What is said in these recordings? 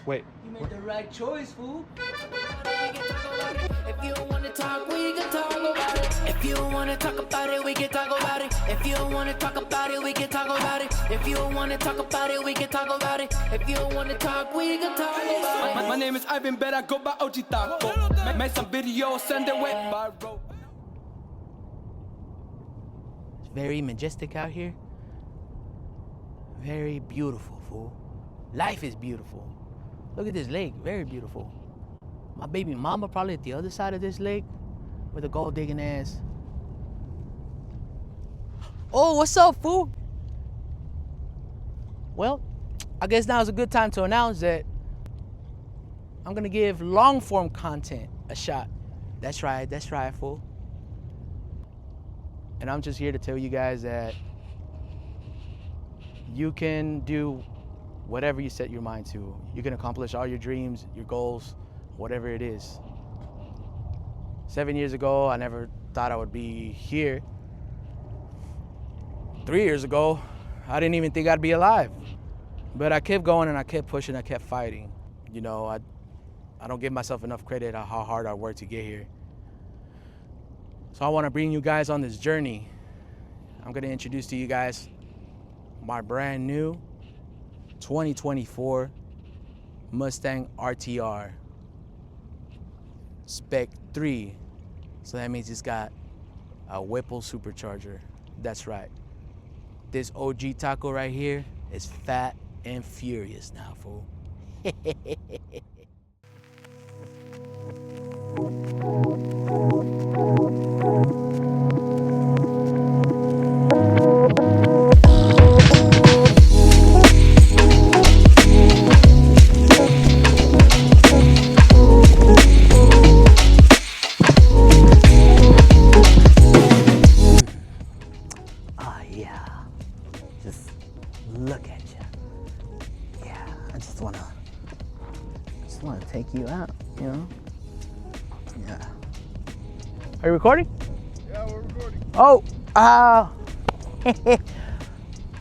Wait. You made the right choice, fool. If you don't wanna talk, we can talk about it. If you don't wanna talk about it, we can talk about it. If you don't wanna talk about it, we can talk about it. If you don't wanna talk about it, we can talk about it. If you don't wanna talk, we can talk about it. My name is Ivan, but I go by OG Taco. Make some videos, send it wet by road. It's very majestic out here. Very beautiful, fool. Life is beautiful. Look at this lake, very beautiful. My baby mama probably at the other side of this lake with a gold digging ass. Oh, what's up, fool? Well, I guess now is a good time to announce that I'm gonna give long form content a shot. That's right, fool. And I'm just here to tell you guys that you can do whatever you set your mind to. You can accomplish all your dreams, your goals, whatever it is. 7 years ago, I never thought I would be here. 3 years ago, I didn't even think I'd be alive. But I kept going and I kept pushing, I kept fighting. You know, I don't give myself enough credit on how hard I worked to get here. So I want to bring you guys on this journey. I'm going to introduce to you guys my brand new 2024 Mustang RTR Spec 3. So that means it's got a Whipple supercharger. That's right. This OG Taco right here is fat and furious now, fool. Look at you. Yeah, I just wanna take you out, you know? Yeah. Are you recording? Yeah, we're recording. Oh,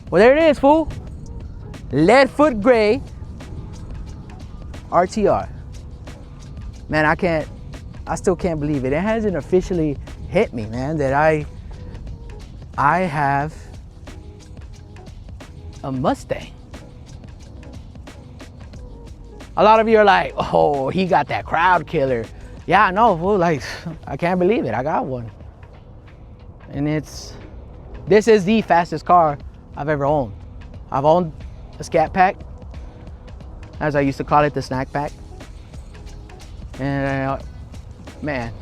well, there it is, fool. Leadfoot gray RTR. Man, I still can't believe it. It hasn't officially hit me, man, that I have a Mustang. A lot of you are like, oh, he got that crowd killer. Yeah, I know, fool. Like, I can't believe it. I got one. And this is the fastest car I've ever owned. I've owned a Scat Pack, as I used to call it, the snack pack. And man,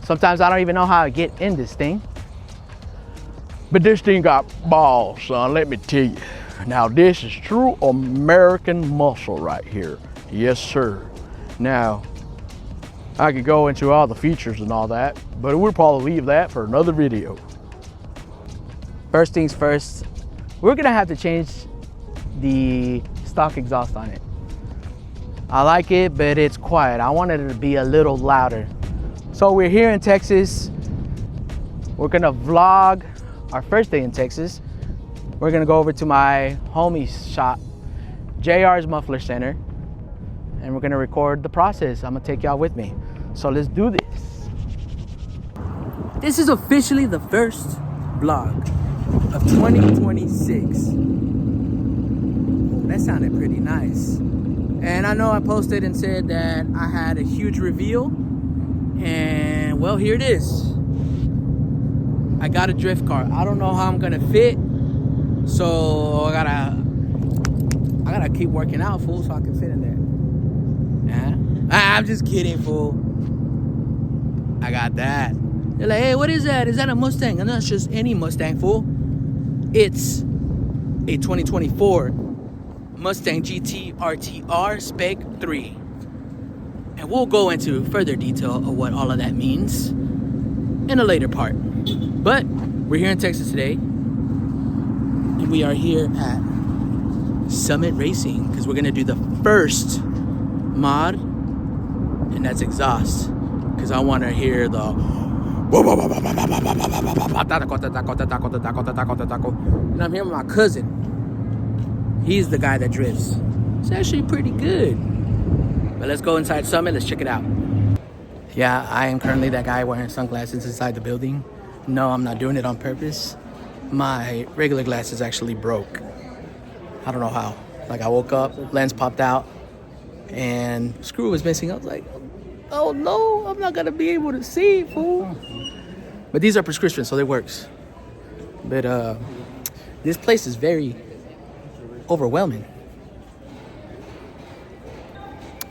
sometimes I don't even know how to get in this thing. But this thing got balls, son, let me tell you. Now, this is true American muscle right here. Yes, sir. Now, I could go into all the features and all that, but we'll probably leave that for another video. First things first, we're gonna have to change the stock exhaust on it. I like it, but it's quiet. I wanted it to be a little louder. So we're here in Texas. We're gonna vlog our first day in Texas. We're gonna go over to my homie's shop, JRS Muffler Center, and we're gonna record the process. I'm gonna take y'all with me. So let's do this. This is officially the first vlog of 2026. That sounded pretty nice. And I know I posted and said that I had a huge reveal, and well, here it is. I got a drift car. I don't know how I'm gonna fit, so I gotta keep working out, fool, so I can fit in there. Yeah? I'm just kidding, fool. I got that. They're like, hey, what is that? Is that a Mustang? And that's just any Mustang, fool. It's a 2024 Mustang GT RTR Spec 3. And we'll go into further detail of what all of that means in a later part. But we're here in Texas today, and we are here at Summit Racing because we're gonna do the first mod, and that's exhaust, because I want to hear the and I'm here with my cousin. He's the guy that drifts. It's actually pretty good. But let's go inside Summit. Let's check it out. Yeah, I am currently that guy wearing sunglasses inside the building. No, I'm not doing it on purpose. My regular glasses actually broke. I don't know how. Like, I woke up, lens popped out, and screw was missing. I was like, oh no, I'm not gonna be able to see, fool. But these are prescriptions, so it works. But this place is very overwhelming.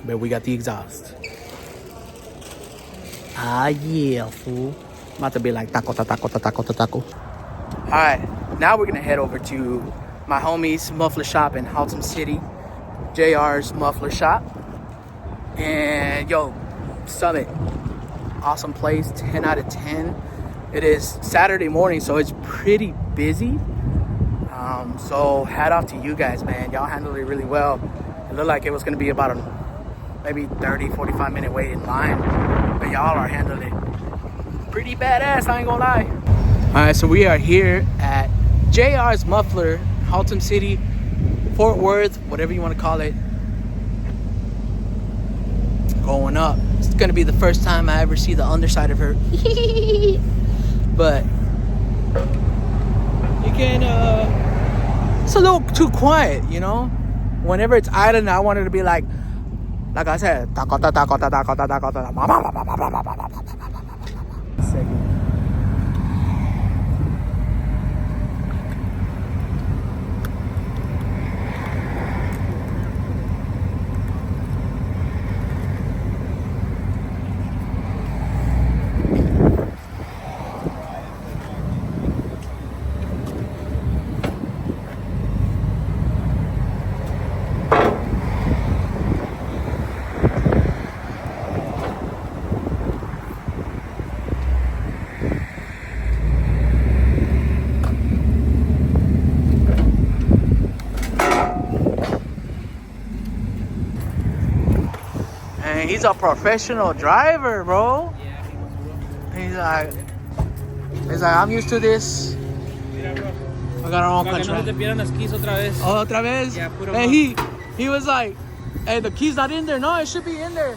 But we got the exhaust. Ah yeah, fool. I'm about to be like taco, taco, taco, taco. Alright, now we're gonna head over to my homie's muffler shop in Haltom City, JR's Muffler Shop. And yo, Summit, awesome place, 10 out of 10. It is Saturday morning, so it's pretty busy. So hat off to you guys, man. Y'all handled it really well. It looked like it was gonna be about a maybe 30-45 minute wait in line, but y'all are handling it pretty badass, I ain't gonna lie. All right, so we are here at JR's Muffler, Haltom City, Fort Worth, whatever you want to call it. Going up. It's gonna be the first time I ever see the underside of her. But you can it's a little too quiet, you know. Whenever it's idle, I want it to be like I said, taco, taco, taco, taco, taco, taco. He's a professional driver, bro. He's like, I'm used to this. I got our own country. Oh, otra vez? Hey, he was like, hey, the key's not in there. No, it should be in there.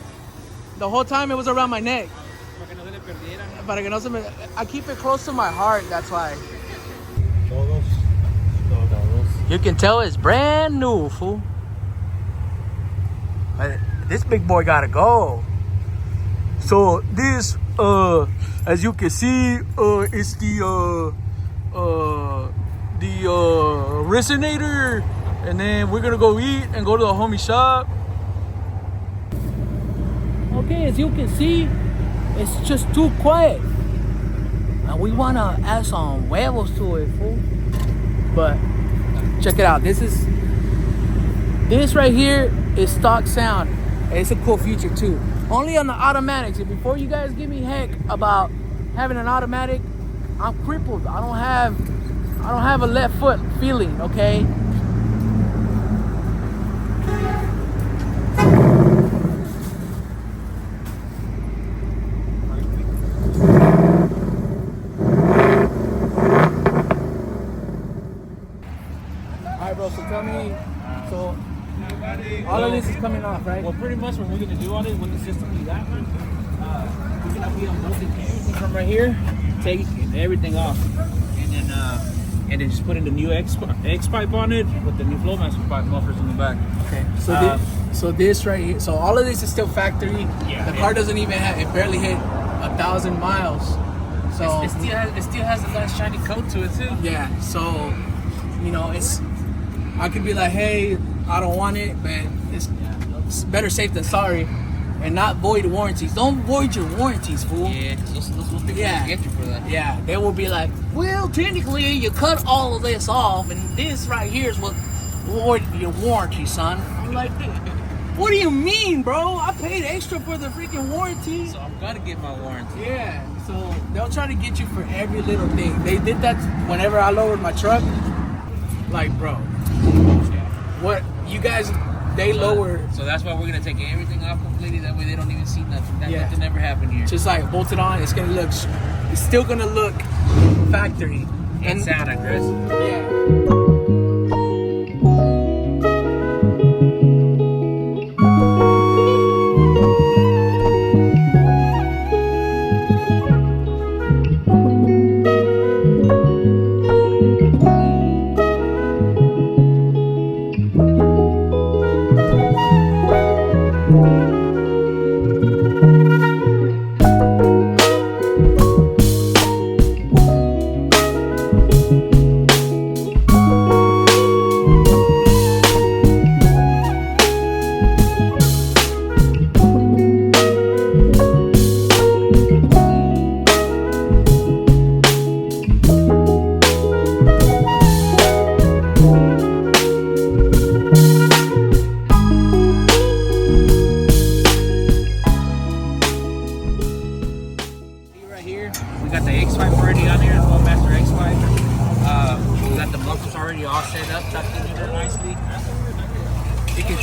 The whole time it was around my neck. I keep it close to my heart, that's why. You can tell it's brand new, fool. But this big boy gotta go. So this, as you can see, it's the resonator, and then we're gonna go eat and go to the homie shop. Okay, as you can see, it's just too quiet, and we wanna add some huevos to it, fool. But check it out. This right here is stock sound. It's a cool feature too. Only on the automatics. And before you guys give me heck about having an automatic, I'm crippled. I don't have a left foot feeling, okay? Alright bro, so tell me, so all of this is coming off, right? Well, pretty much what we're going to do on it, with the system we got, we're going to be unbolting everything from right here, take everything off, and then just put in the new X pipe on it with the new Flowmaster pipe mufflers in the back. Okay, so this right here, so all of this is still factory. Yeah. The car doesn't even have, it barely hit 1,000 miles. So it still has a nice shiny coat to it too. Yeah, so you know, I could be like, hey, I don't want it, but it's better safe than sorry, and not void warranties. Don't void your warranties, fool. Yeah, because those people get you for that. Yeah, they will be like, well, technically you cut all of this off, and this right here is what void your warranty, son. I'm like, what do you mean, bro? I paid extra for the freaking warranty. So I'm gonna get my warranty. Yeah, so they'll try to get you for every little thing. They did that whenever I lowered my truck. Like, bro, what you guys, they lowered. So that's why we're gonna take everything off completely. That way they don't even see nothing. Nothing ever happened here. Just like bolt it on. It's still gonna look factory and sound aggressive. Yeah.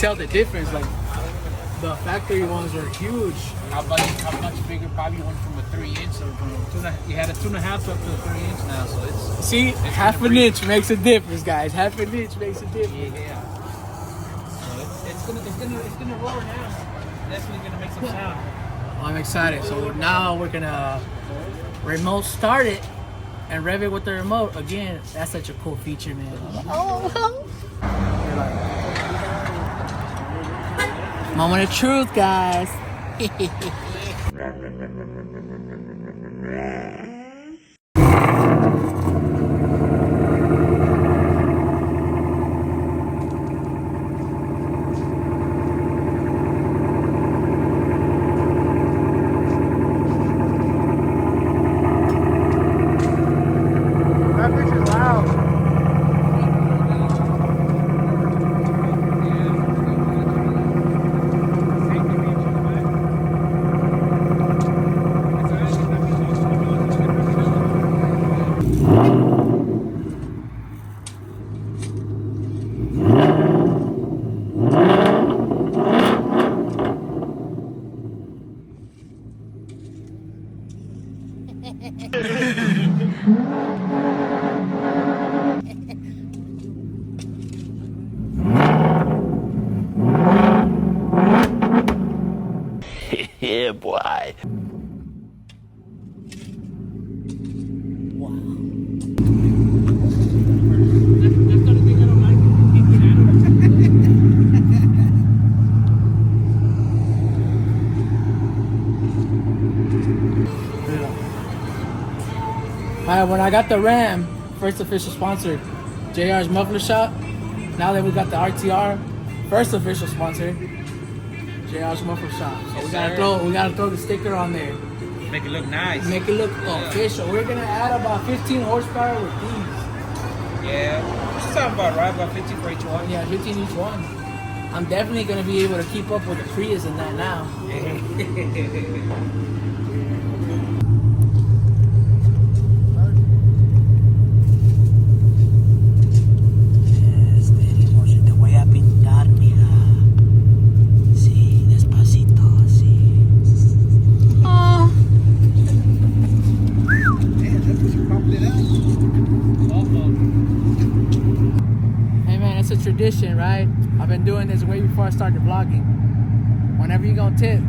tell the difference. Like the factory ones are huge. How much bigger probably went from a 3-inch or from you had a 2.5 up to a 3-inch now, so it's See, half an inch makes a difference, guys. Half an inch makes a difference. yeah. So it's gonna roar now. Definitely gonna make some sound. Well, I'm excited. So now we're gonna remote start it and rev it with the remote. Again, that's such a cool feature, man. Moment of truth, guys. Yeah, boy. When I got the Ram, first official sponsor, JRS Muffler Shop. Now that we got the RTR, first official sponsor, JRS Muffler Shop. So we gotta throw the sticker on there. Make it look nice. Make it look official. We're gonna add about 15 horsepower with these. Yeah, this sounds about right. About 15 for each one. Yeah, 15 each one. I'm definitely gonna be able to keep up with the Prius and that now. Tradition, right? I've been doing this way before I started vlogging. Whenever you gonna tip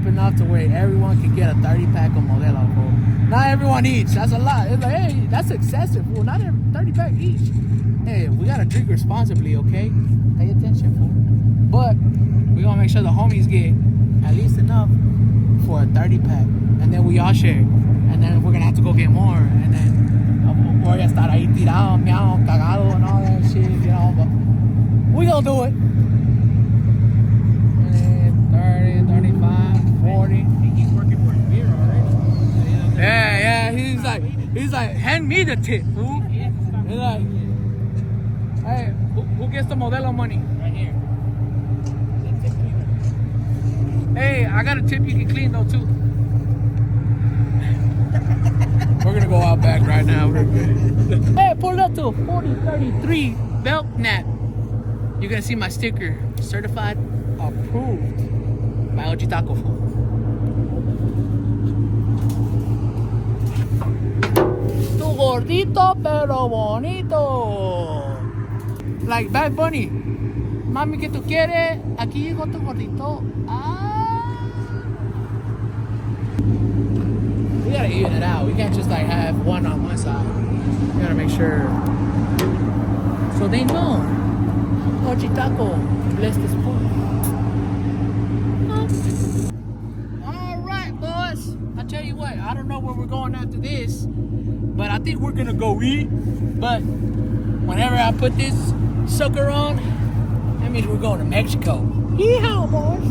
enough to where everyone can get a 30-pack of Modelo, fool. Not everyone each. That's a lot. It's like, hey, that's excessive, fool. Not 30-pack each. Hey, we gotta drink responsibly, okay? Pay attention, fool. But we gonna make sure the homies get at least enough for a 30-pack, and then we all share. And then we're gonna have to go get more, and then voy a estar ahí tirado, miau, cagado, and all that shit, you know. But we gonna do it. 30, 35, 40. He's working for his beer already. Yeah, he's like, hand me the tip, fool. He's like, hey, who gets the Modelo money? Right here. Hey, I got a tip you can clean though too. We're gonna go out back right now. Hey, pull up to 4033 belt nap. You're gonna see my sticker, certified, approved by OG Taco. Tu gordito pero bonito. Like Bad Bunny. Mami, que tú quieres? Aquí llegó tu gordito. We gotta even it out. We can't just like have one on one side. We gotta make sure. So they know. OG Taco, bless this point. Alright, boys. I tell you what, I don't know where we're going after this, but I think we're gonna go eat. But whenever I put this sucker on, that means we're going to Mexico. Yeehaw, boys.